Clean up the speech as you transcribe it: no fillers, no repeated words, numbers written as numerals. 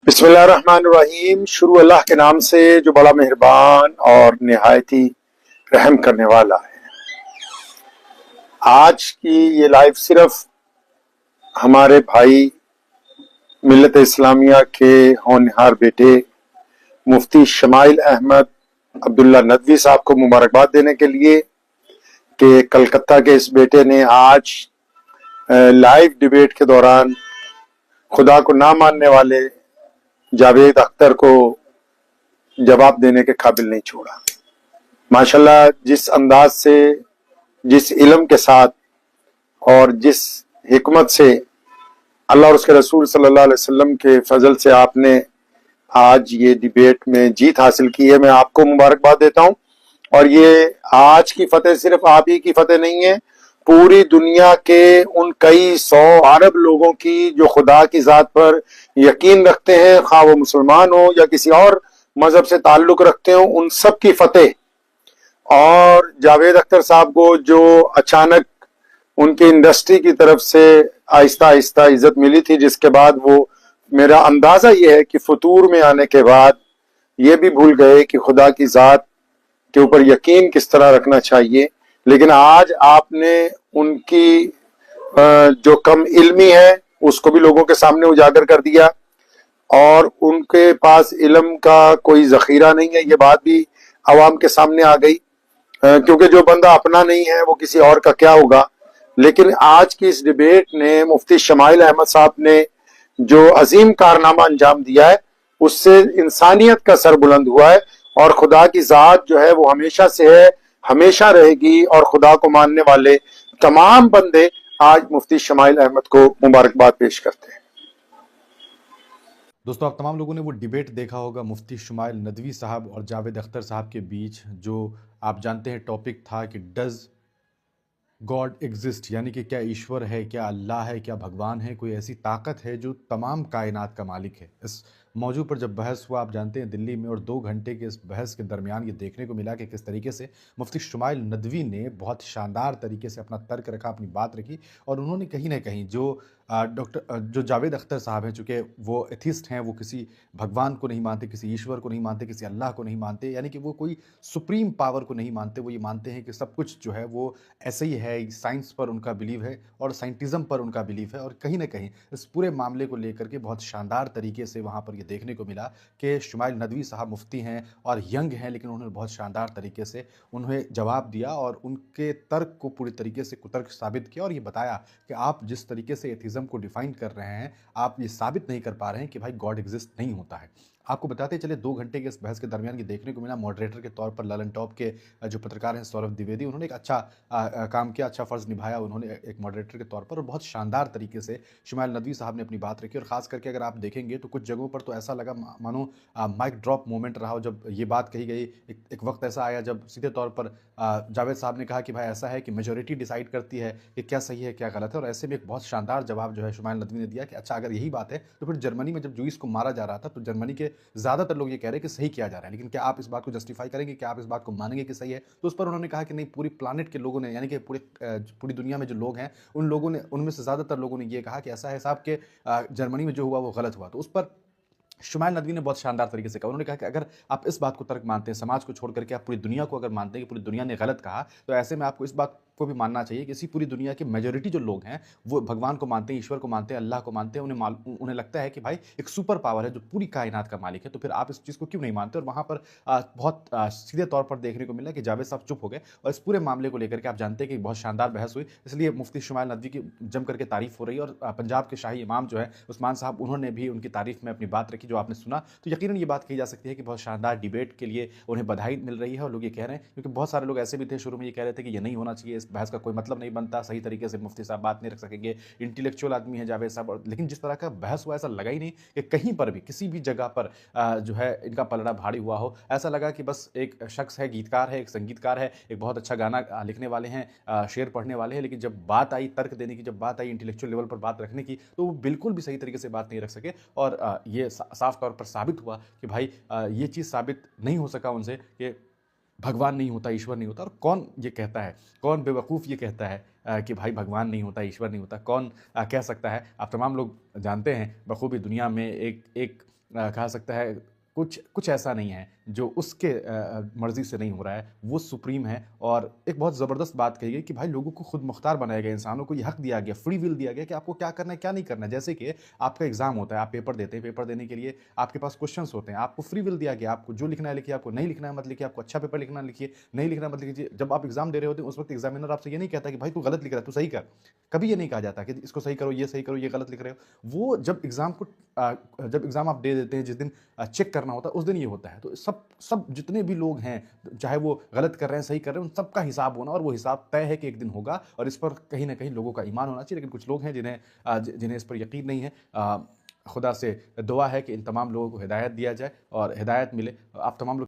बिस्मिल्लाहिर्रहमानिर्रहीम। शुरू अल्लाह के नाम से जो बड़ा मेहरबान और निहायती रहम करने वाला है। आज की ये लाइव सिर्फ हमारे भाई मिल्लत इस्लामिया के होनहार बेटे मुफ्ती शमाइल अहमद अब्दुल्ला नदवी साहब को मुबारकबाद देने के लिए कि कलकत्ता के इस बेटे ने आज लाइव डिबेट के दौरान खुदा को ना मानने वाले जावेद अख्तर को जवाब देने के काबिल नहीं छोड़ा। माशाल्लाह, जिस अंदाज से, जिस इल्म के साथ और जिस हिकमत से अल्लाह और उसके रसूल सल्लल्लाहु अलैहि वसल्लम के फजल से आपने आज ये डिबेट में जीत हासिल की है, मैं आपको मुबारकबाद देता हूं। और ये आज की फतेह सिर्फ आप ही की फतेह नहीं है, पूरी दुनिया के उन कई सौ अरब लोगों की जो खुदा की जात पर यकीन रखते हैं, खा वो मुसलमान हो या किसी और मजहब से ताल्लुक रखते हो, उन सब की फतेह। और जावेद अख्तर साहब को जो अचानक उनकी इंडस्ट्री की तरफ से आहिस्ता आहिस्ता इज्जत मिली थी, जिसके बाद वो, मेरा अंदाजा ये है कि फतूर में आने के बाद ये भी भूल गए कि खुदा की जात के ऊपर यकीन किस तरह रखना चाहिए। लेकिन आज आपने उनकी जो कम इल्मी है उसको भी लोगों के सामने उजागर कर दिया, और उनके पास इल्म का कोई जखीरा नहीं है, ये बात भी आवाम के सामने आ गई। क्योंकि जो बंदा अपना नहीं है वो किसी और का क्या होगा। लेकिन आज की इस डिबेट ने मुफ्ती शमाइल अहमद साहब ने जो अजीम कारनामा अंजाम दिया है, उससे इंसानियत का सर बुलंद हुआ है। और खुदा की जात जो है वो हमेशा से है, हमेशा रहेगी। और खुदा को मानने वाले तमाम बंदे आज मुफ्ती शमाइल अहमद को मुबारकबाद पेश करते हैं। दोस्तों, आप तमाम लोगों ने वो डिबेट देखा होगा मुफ्ती शुमाइल नदवी साहब और जावेद अख्तर साहब के बीच, जो आप जानते हैं टॉपिक था कि डज गॉड एग्जिस्ट, यानी कि क्या ईश्वर है, क्या अल्लाह है, क्या भगवान है, कोई ऐसी ताकत है जो तमाम कायनात का मालिक है। इस मौजू पर जब बहस हुआ, आप जानते हैं दिल्ली में, और 2 घंटे के इस बहस के दरमियान ये देखने को मिला कि किस तरीके से मुफ्ती शुमाइल नदवी ने बहुत शानदार तरीके से अपना तर्क रखा, अपनी बात रखी। और उन्होंने कहीं ना कहीं जो जावेद अख्तर साहब हैं, चूँकि वो एथिस्ट हैं, वो किसी भगवान को नहीं मानते, किसी ईश्वर को नहीं मानते, किसी अल्लाह को नहीं मानते, यानी कि वो कोई सुप्रीम पावर को नहीं मानते। वो ये मानते हैं कि सब कुछ जो है वो ऐसे ही है। साइंस पर उनका बिलीव है और साइंटिज़म पर उनका बिलीव है। और कहीं ना कहीं इस पूरे मामले को लेकर के बहुत शानदार तरीके से वहाँ पर ये देखने को मिला कि शुमाइल नदवी साहब मुफ्ती हैं और यंग हैं, लेकिन उन्होंने बहुत शानदार तरीके से उन्हें जवाब दिया और उनके तर्क को पूरी तरीके से कुतर्क साबित किया। और ये बताया कि आप जिस तरीके से एथिज्म को डिफाइन कर रहे हैं, आप ये साबित नहीं कर पा रहे हैं कि भाई गॉड एग्जिस्ट नहीं होता है। आपको बताते चले, 2 घंटे के इस बहस के दरमियान ये देखने को मिला, मॉडरेटर के तौर पर ललन टॉप के जो पत्रकार हैं सौरभ द्विवेदी, उन्होंने एक अच्छा काम किया, अच्छा फ़र्ज़ निभाया उन्होंने एक मॉडरेटर के तौर पर। और बहुत शानदार तरीके से शुमाइल नदवी साहब ने अपनी बात रखी। और ख़ास करके अगर आप देखेंगे तो कुछ जगहों पर तो ऐसा लगा मानो माइक ड्रॉप मोमेंट रहा हो जब ये बात कही गई। एक वक्त ऐसा आया जब सीधे तौर पर जावेद साहब ने कहा कि भाई ऐसा है कि मेजोरिटी डिसाइड करती है कि क्या सही है क्या गलत है। और ऐसे में एक बहुत शानदार जवाब जो है शुमाइल नदवी ने दिया कि अच्छा, अगर यही बात है तो फिर जर्मनी में जब जूइस को मारा जा रहा था तो जर्मनी के ज़्यादातर लोग ये कह रहे हैं कि सही किया जा रहा है, लेकिन क्या आप इस बात को जस्टिफाई करेंगे, क्या आप इस बात को मानेंगे कि सही है? तो उस पर उन्होंने कहा कि नहीं, पूरी प्लानेट के लोगों ने, यानी कि पूरी दुनिया में जो लोग हैं उन लोगों ने, उनमें से ज़्यादातर लोगों ने ये कहा कि ऐसा है साहब कि जर्मनी में जो हुआ वो गलत हुआ। तो उस पर शुमाइल नदवी ने बहुत शानदार तरीके से कहा। उन्होंने कहा कि अगर आप इस बात को तर्क मानते हैं, समाज को छोड़ करके आप पूरी दुनिया को अगर मानते हैं कि पूरी दुनिया ने गलत कहा, तो ऐसे में आपको इस बात को भी मानना चाहिए कि इसी पूरी दुनिया की मेजॉरिटी जो लोग हैं वो भगवान को मानते हैं, ईश्वर को मानते हैं, अल्लाह को मानते हैं। उन्हें लगता है कि भाई एक सुपर पावर है जो पूरी कायनात का मालिक है, तो फिर आप इस चीज़ को क्यों नहीं मानते? और वहाँ पर बहुत सीधे तौर पर देखने को मिला कि जावेद साहब चुप हो गए। और इस पूरे मामले को लेकर के आप जानते हैं कि बहुत शानदार बहस हुई, इसलिए मुफ्ती शुमाइल नदवी की जम करके तारीफ हो रही है। और पंजाब के शाही इमाम जो है उस्मान साहब, उन्होंने भी उनकी तारीफ में अपनी बात रखी, जो आपने सुना। तो यकीनन ये बात कही जा सकती है कि बहुत शानदार डिबेट के लिए उन्हें बधाई मिल रही है। और लोग ये कह रहे हैं, क्योंकि बहुत सारे लोग ऐसे भी थे शुरू में ये कह रहे थे कि ये नहीं होना चाहिए, इस बहस का कोई मतलब नहीं बनता, सही तरीके से मुफ्ती साहब बात नहीं रख सकेंगे, इंटेलेक्चुअल आदमी है जावेद साहब। लेकिन जिस तरह का बहस हुआ, ऐसा लगा ही नहीं कि कहीं पर भी किसी भी जगह पर जो है इनका पलड़ा भारी हुआ हो। ऐसा लगा कि बस एक शख्स है, गीतकार है, एक संगीतकार है, एक बहुत अच्छा गाना लिखने वाले हैं, शेर पढ़ने वाले हैं, लेकिन जब बात आई तर्क देने की, जब बात आई इंटेलेक्चुअल लेवल पर बात रखने की, तो वो बिल्कुल भी सही तरीके से बात नहीं रख सके। और ये साफ तौर पर साबित हुआ कि भाई ये चीज़ साबित नहीं हो सका उनसे कि भगवान नहीं होता, ईश्वर नहीं होता। और कौन ये कहता है, कौन बेवकूफ़ ये कहता है कि भाई भगवान नहीं होता, ईश्वर नहीं होता? कौन कह सकता है? आप तमाम लोग जानते हैं बखूबी, दुनिया में एक एक कहा सकता है कुछ कुछ ऐसा नहीं है जो उसके मर्जी से नहीं हो रहा है, वो सुप्रीम है। और एक बहुत ज़बरदस्त बात कही गई कि भाई लोगों को खुद मुख्तार बनाया गया, इंसानों को ये हक दिया गया, फ्री विल दिया गया कि आपको क्या करना है क्या नहीं करना है। जैसे कि आपका एग्जाम होता है, आप पेपर देते हैं, पेपर देने के लिए आपके पास क्वेश्चंस होते हैं, आपको फ्री विल दिया गया, आपको जो लिखना है लिखिए, आपको नहीं लिखना है मत लिखिए, आपको अच्छा पेपर लिखना है लिखिए, नहीं लिखना है मत लिखिए। जब आप एग्जाम दे रहे होते हैं उस वक्त एग्जामिनर आपसे ये नहीं कहता कि भाई तू गलत लिख रहा है, तू सही कर। कभी ये नहीं कहा जाता कि इसको सही करो, ये सही करो, ये गलत लिख रहे हो। वो जब जब एग्जाम आप दे देते हैं, जिस दिन चेक करना होता है उस दिन ये होता है। तो सब सब जितने भी लोग हैं, चाहे वो गलत कर रहे हैं सही कर रहे हैं, उन सबका हिसाब होना, और वो हिसाब तय है कि एक दिन होगा। और इस पर कहीं ना कहीं लोगों का ईमान होना चाहिए। लेकिन कुछ लोग हैं जिन्हें इस पर यकीन नहीं है। खुदा से दुआ है कि इन तमाम लोगों को हिदायत दिया जाए और हिदायत मिले। आप तमाम लोग